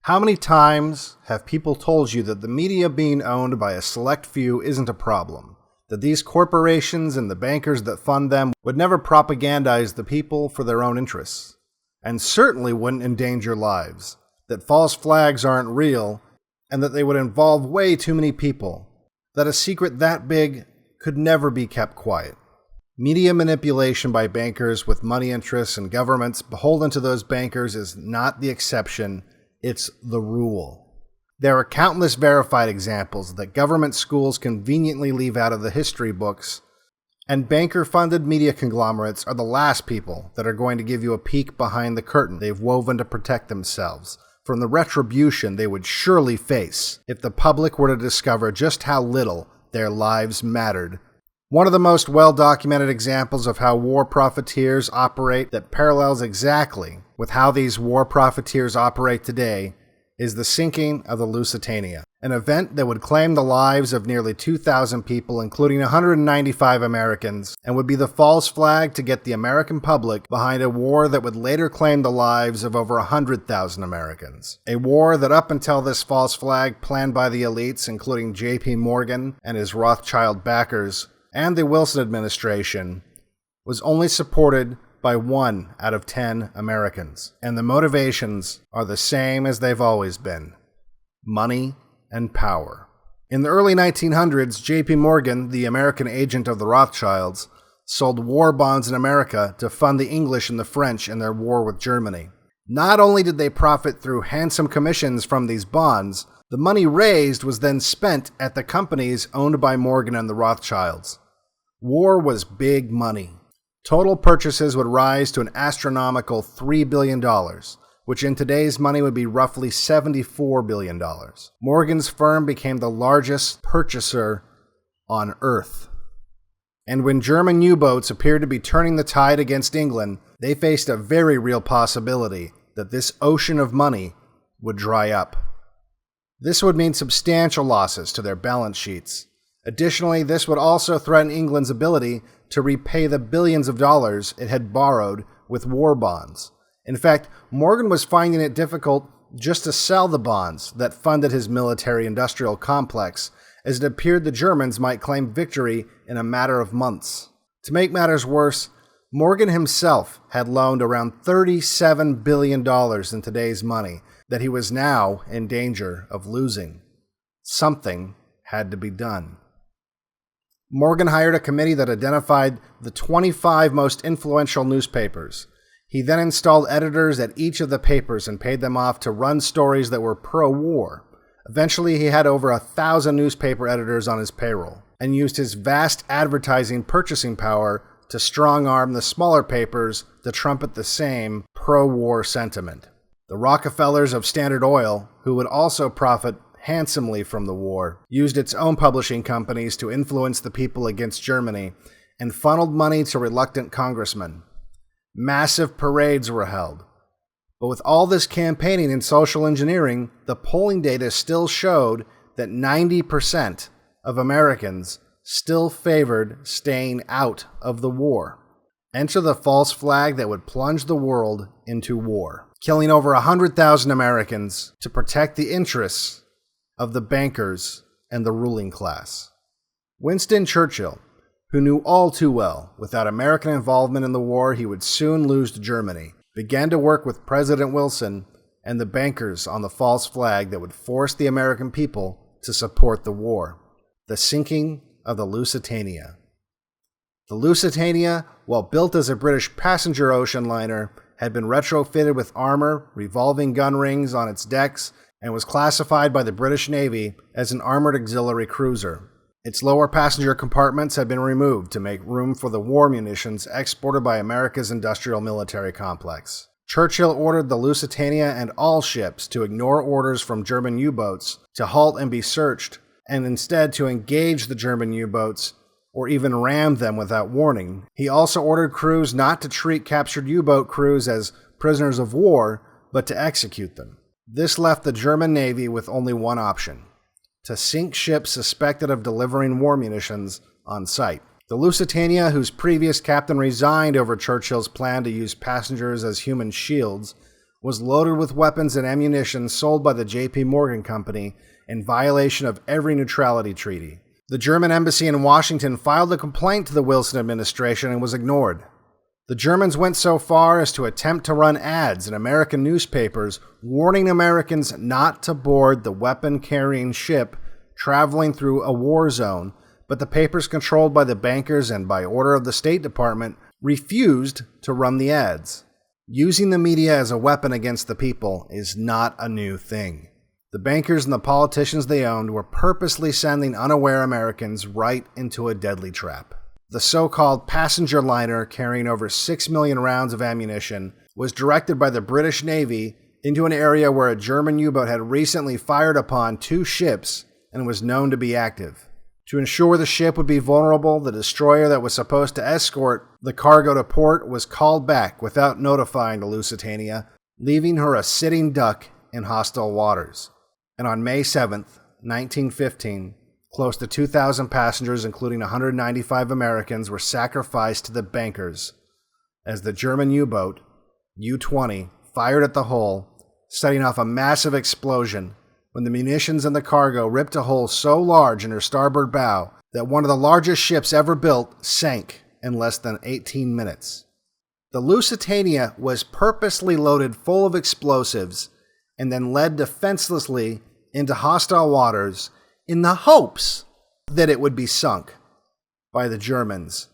How many times have people told you that the media being owned by a select few isn't a problem? That these corporations and the bankers that fund them would never propagandize the people for their own interests, and certainly wouldn't endanger lives, that false flags aren't real, and that they would involve way too many people, that a secret that big could never be kept quiet. Media manipulation by bankers with money interests and governments beholden to those bankers is not the exception, it's the rule. There are countless verified examples that government schools conveniently leave out of the history books, and banker-funded media conglomerates are the last people that are going to give you a peek behind the curtain they've woven to protect themselves from the retribution they would surely face if the public were to discover just how little their lives mattered. One of the most well-documented examples of how war profiteers operate that parallels exactly with how these war profiteers operate today is the sinking of the Lusitania, an event that would claim the lives of nearly 2,000 people, including 195 Americans, and would be the false flag to get the American public behind a war that would later claim the lives of over 100,000 Americans. A war that up until this false flag planned by the elites, including J.P. Morgan and his Rothschild backers, and the Wilson administration, was only supported by 1 out of 10 Americans. And the motivations are the same as they've always been: money and power. In the early 1900s, J.P. Morgan, the American agent of the Rothschilds, sold war bonds in America to fund the English and the French in their war with Germany. Not only did they profit through handsome commissions from these bonds, the money raised was then spent at the companies owned by Morgan and the Rothschilds. War was big money. Total purchases would rise to an astronomical $3 billion, which in today's money would be roughly $74 billion. Morgan's firm became the largest purchaser on Earth. And when German U-boats appeared to be turning the tide against England, they faced a very real possibility that this ocean of money would dry up. This would mean substantial losses to their balance sheets. Additionally, this would also threaten England's ability to repay the billions of dollars it had borrowed with war bonds. In fact, Morgan was finding it difficult just to sell the bonds that funded his military-industrial complex, as it appeared the Germans might claim victory in a matter of months. To make matters worse, Morgan himself had loaned around $37 billion in today's money that he was now in danger of losing. Something had to be done. Morgan hired a committee that identified the 25 most influential newspapers. He then installed editors at each of the papers and paid them off to run stories that were pro-war. Eventually, he had over 1,000 newspaper editors on his payroll and used his vast advertising purchasing power to strong-arm the smaller papers to trumpet the same pro-war sentiment. The Rockefellers of Standard Oil, who would also profit handsomely from the war, used its own publishing companies to influence the people against Germany and funneled money to reluctant congressmen. Massive parades were held. But with all this campaigning and social engineering, the polling data still showed that 90% of Americans still favored staying out of the war. Enter the false flag that would plunge the world into war, killing over 100,000 Americans to protect the interests of the bankers and the ruling class. Winston Churchill, who knew all too well without American involvement in the war he would soon lose to Germany, began to work with President Wilson and the bankers on the false flag that would force the American people to support the war: the sinking of the Lusitania. The Lusitania, while built as a British passenger ocean liner, had been retrofitted with armor, revolving gun rings on its decks, and was classified by the British Navy as an armored auxiliary cruiser. Its lower passenger compartments had been removed to make room for the war munitions exported by America's industrial military complex. Churchill ordered the Lusitania and all ships to ignore orders from German U-boats to halt and be searched, and instead to engage the German U-boats or even ram them without warning. He also ordered crews not to treat captured U-boat crews as prisoners of war, but to execute them. This left the German Navy with only one option: to sink ships suspected of delivering war munitions on site. The Lusitania, whose previous captain resigned over Churchill's plan to use passengers as human shields, was loaded with weapons and ammunition sold by the J.P. Morgan Company in violation of every neutrality treaty. The German embassy in Washington filed a complaint to the Wilson administration and was ignored. The Germans went so far as to attempt to run ads in American newspapers warning Americans not to board the weapon-carrying ship traveling through a war zone, but the papers controlled by the bankers and by order of the State Department refused to run the ads. Using the media as a weapon against the people is not a new thing. The bankers and the politicians they owned were purposely sending unaware Americans right into a deadly trap. The so-called passenger liner carrying over 6 million rounds of ammunition was directed by the British Navy into an area where a German U-boat had recently fired upon 2 ships and was known to be active. To ensure the ship would be vulnerable, the destroyer that was supposed to escort the cargo to port was called back without notifying the Lusitania, leaving her a sitting duck in hostile waters. And on May 7th, 1915, close to 2,000 passengers, including 195 Americans, were sacrificed to the bankers as the German U-boat, U-20, fired at the hull, setting off a massive explosion when the munitions in the cargo ripped a hole so large in her starboard bow that one of the largest ships ever built sank in less than 18 minutes. The Lusitania was purposely loaded full of explosives and then led defenselessly into hostile waters in the hopes that it would be sunk by the Germans.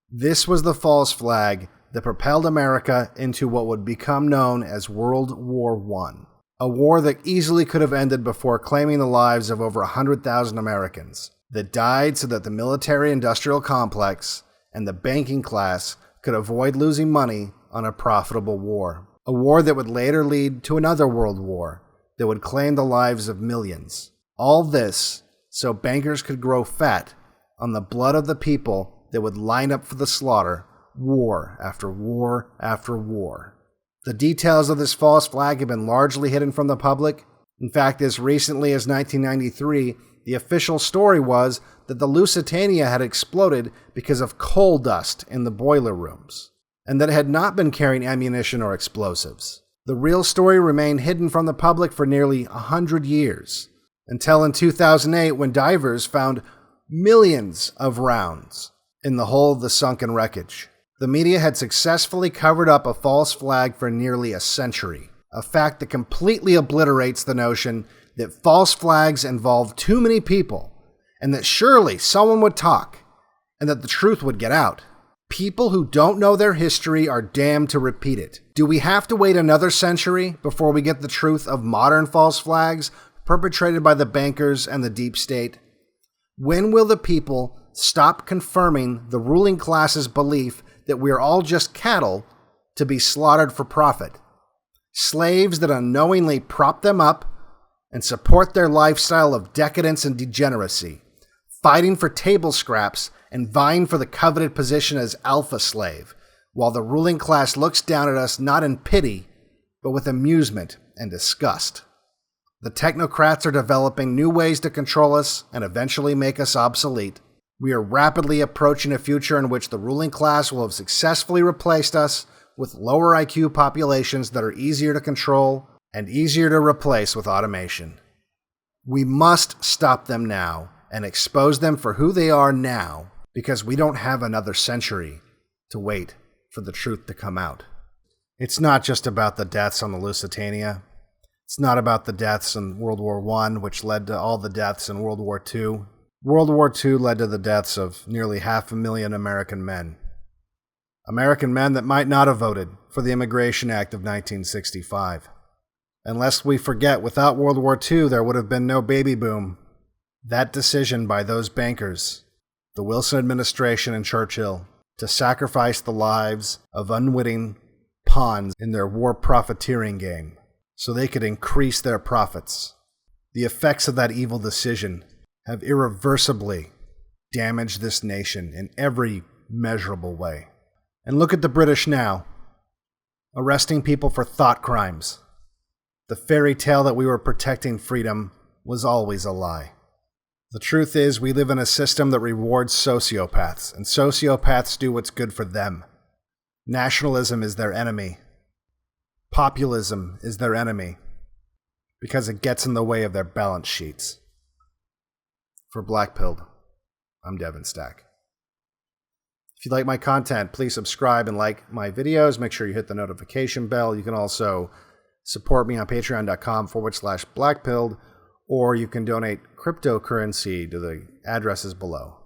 This was the false flag that propelled America into what would become known as World War I, a war that easily could have ended before claiming the lives of over 100,000 Americans that died so that the military-industrial complex and the banking class could avoid losing money on a profitable war. A war that would later lead to another world war that would claim the lives of millions. All this so bankers could grow fat on the blood of the people that would line up for the slaughter, war after war after war. The details of this false flag have been largely hidden from the public. In fact, as recently as 1993, the official story was that the Lusitania had exploded because of coal dust in the boiler rooms, and that it had not been carrying ammunition or explosives. The real story remained hidden from the public for nearly 100 years, until in 2008 when divers found millions of rounds in the hull of the sunken wreckage. The media had successfully covered up a false flag for nearly a century, a fact that completely obliterates the notion that false flags involve too many people, and that surely someone would talk, and that the truth would get out. People who don't know their history are damned to repeat it. Do we have to wait another century before we get the truth of modern false flags perpetrated by the bankers and the deep state? When will the people stop confirming the ruling class's belief that we are all just cattle to be slaughtered for profit? Slaves that unknowingly prop them up and support their lifestyle of decadence and degeneracy, fighting for table scraps and vying for the coveted position as alpha slave, while the ruling class looks down at us not in pity, but with amusement and disgust. The technocrats are developing new ways to control us and eventually make us obsolete. We are rapidly approaching a future in which the ruling class will have successfully replaced us with lower IQ populations that are easier to control and easier to replace with automation. We must stop them now and expose them for who they are now, because we don't have another century to wait for the truth to come out. It's not just about the deaths on the Lusitania. It's not about the deaths in World War I, which led to all the deaths in World War II. World War II led to the deaths of nearly 500,000 American men. American men that might not have voted for the Immigration Act of 1965. And lest we forget, without World War II, there would have been no baby boom. That decision by those bankers, the Wilson administration and Churchill, to sacrifice the lives of unwitting pawns in their war profiteering game so they could increase their profits. The effects of that evil decision have irreversibly damaged this nation in every measurable way. And look at the British now, arresting people for thought crimes. The fairy tale that we were protecting freedom was always a lie. The truth is, we live in a system that rewards sociopaths, and sociopaths do what's good for them. Nationalism is their enemy. Populism is their enemy because it gets in the way of their balance sheets. For BlackPilled, I'm Devin Stack. If you like my content, please subscribe and like my videos. Make sure you hit the notification bell. You can also support me on patreon.com/BlackPilled, or you can donate cryptocurrency to the addresses below.